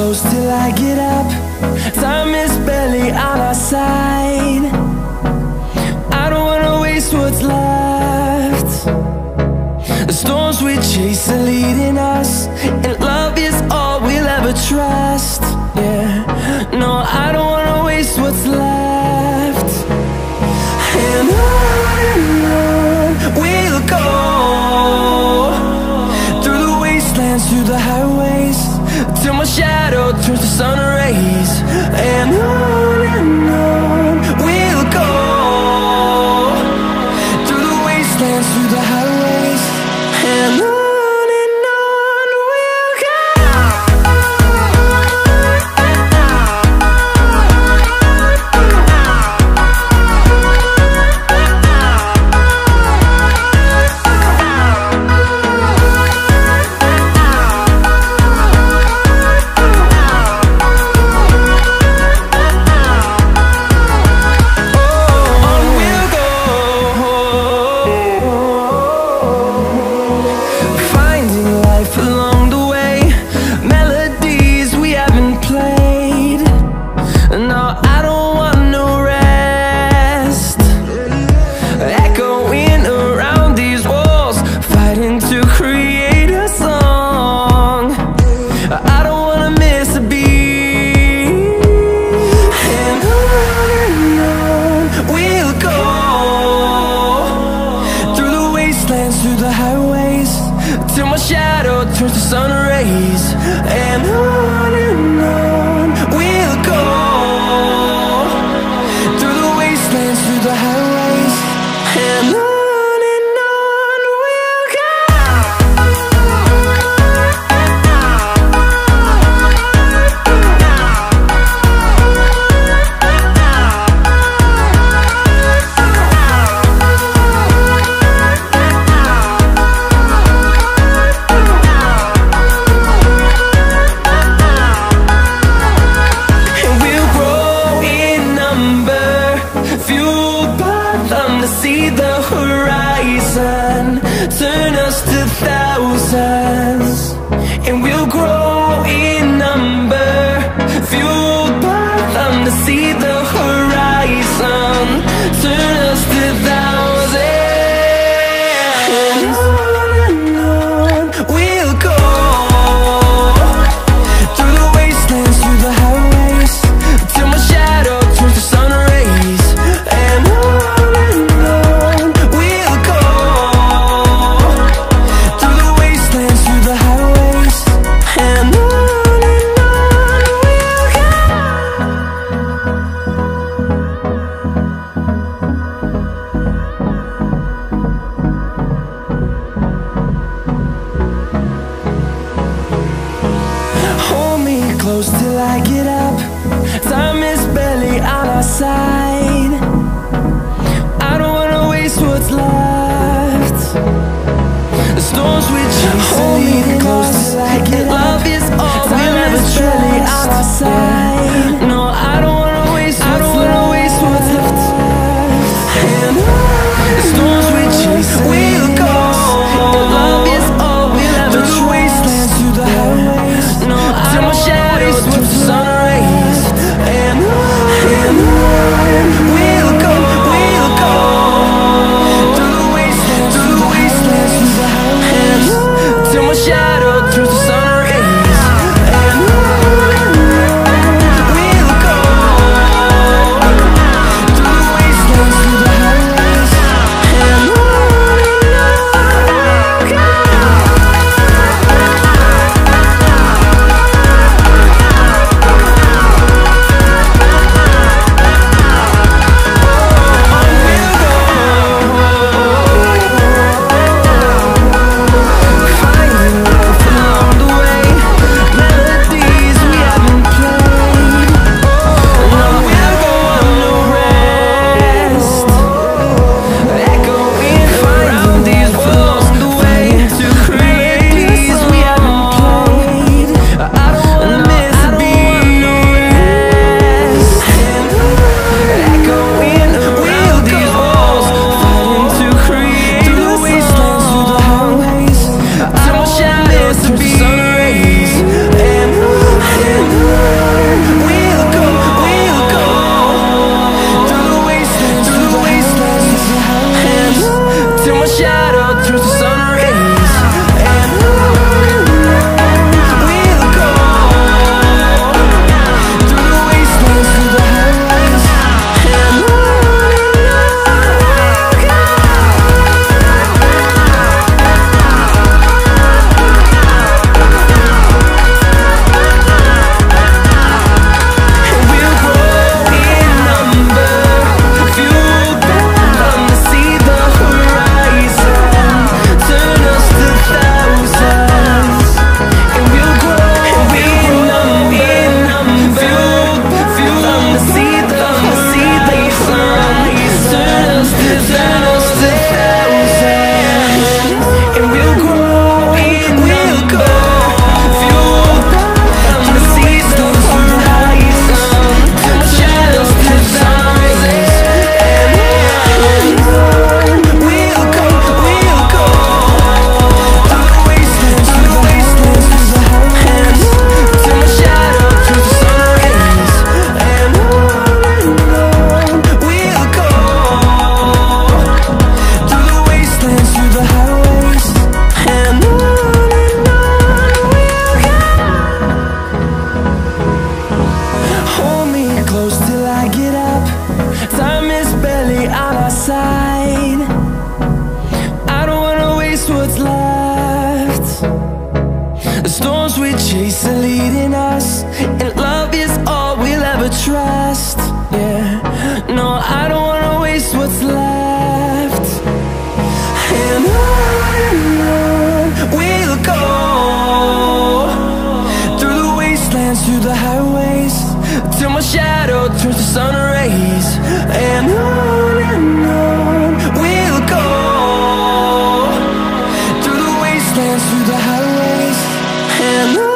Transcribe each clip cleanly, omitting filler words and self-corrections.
close till I get up. Time is barely on our side. I don't wanna waste what's left. The storms we chase are leading us, and love is all we'll ever trust. Yeah, no, I don't wanna waste what's left. And on we'll go, through the wastelands, through the highways, till my shadow turns to sun rays. And on we'll go, through the wastelands, through the highways, and on we'll go. Through the highways, till my shadow turns to sun rays. And on we'll go, through the wastelands, through the highways, and on we'll go. See the horizon turn us to thousands, and we'll grow in number, fueled by them. To see the horizon turn us to thousands, and on we'll go, through the wastelands, through the highways, till my shadow turns to sun rays. And close till I get up. Time is barely on our side. I don't wanna waste what's left. The storms we chase are leading us, and love is all we'll ever trust. On our side. No, I don't wanna waste what's left. And the storms we chase will go, and love is all we'll ever trust. Through the wastelands, through the highways, no, till my shadow turns to sun rays. And we'll go, through the wastelands, through the highways, till my shadow turns to sun rays. And we'll go. storms we chase are leading us, and love is all we'll ever trust. Yeah, no, I don't wanna waste what's left. And on we'll go, through the wastelands, through the highways, till my shadow turns to sun rays. And on we'll go, through the wastelands, through the highways, and on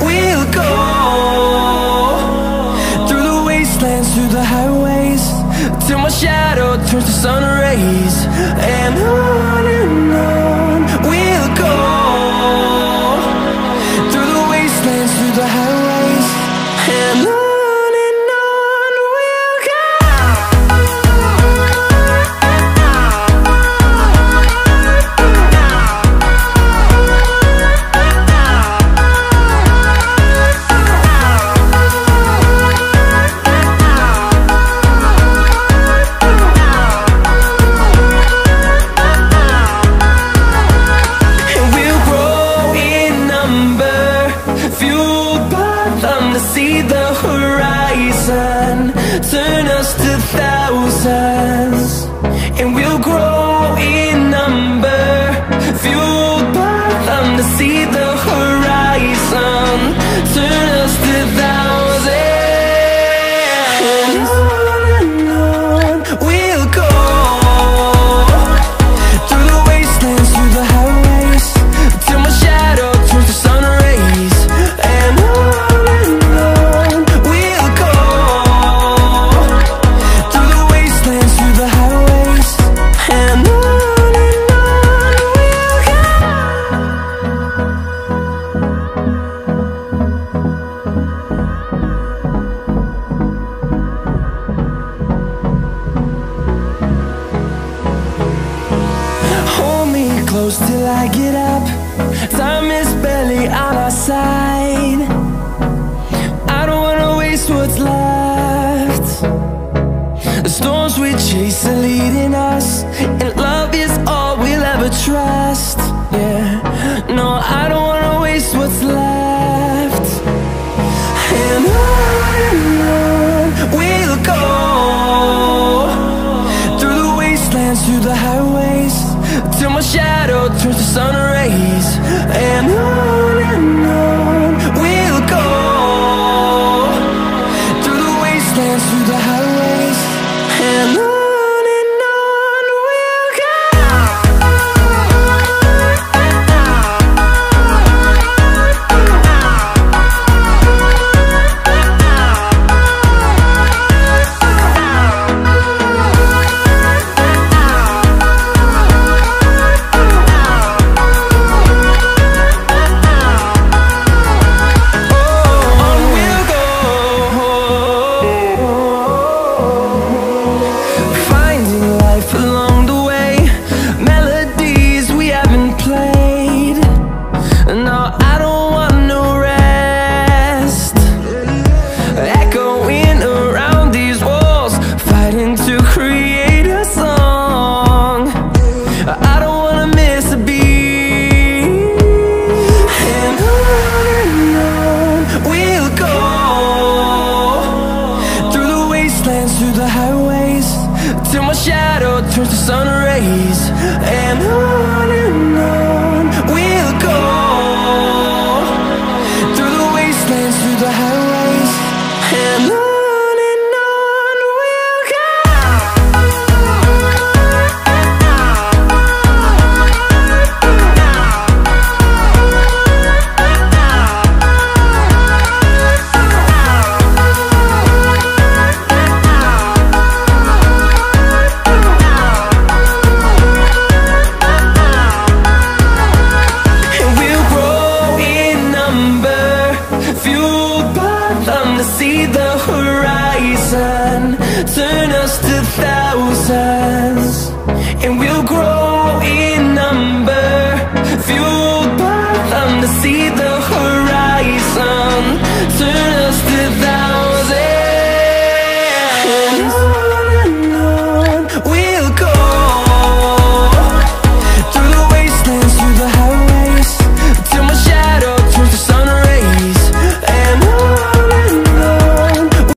we'll go. Through the highways, till my shadow turns to sun rays. And on we'll go, through the wastelands, through the highways, and on we'll go. See the horizon, turn us to thousands, and we'll grow in number, fueled by them. To see the horizon, turn us to thousands, and on we'll go, through the wastelands, through the highways, till my shadow turns to sun rays. And close till I get up, time is barely on our side. I don't wanna waste what's left. The storms we chase are leading us, and love is all we'll ever trust. Yeah, no, I don't wanna waste what's left. And on we'll go, through the wastelands, through the highways, till my shadow turns to sun rays. And on we'll go, through the wastelands, through the highways, and on. Turns to sun rays. And on we'll go, through the wastelands, through the highways, and on we'll go. horizon, turn us to thousands, and we'll grow in number, fueled by them to see the horizon.